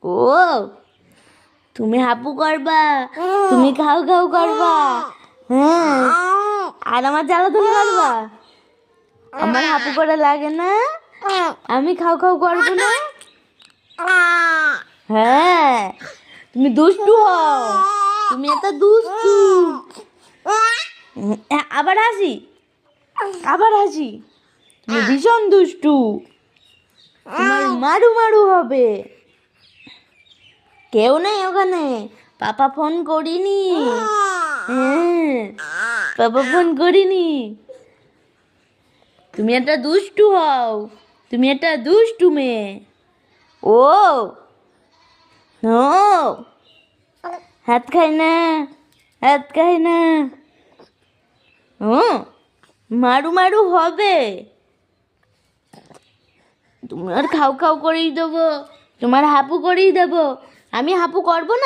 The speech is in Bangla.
ও তুমি হাপু করবা, তুমি খাও খাও করবা, হ্যাঁ, আর আমার জ্বালাতন করবা। আমার হাপু করা লাগে না, আমি খাও খাও করবো না। হ্যাঁ, তুমি দুষ্টু হও, তুমি এত দুষ্টু। আবার হাসি, আবার হাসি, তুমি ভীষণ দুষ্টু, তোমার মারু মারু হবে। কেউ নেই ওখানে, পাপা ফোন করিনি। হ্যাঁ, পাপা ফোন করিনি। তুমি একটা দুষ্টু হও, তুমি একটা দুষ্টু মেয়ে। ও ও হাত খাই না, হাত খাই না। ও মারু মারু হবে। তোমার খাও খাও করেই দেবো, তোমার হাপু করেই দেবো। আমি হাপু করবো না।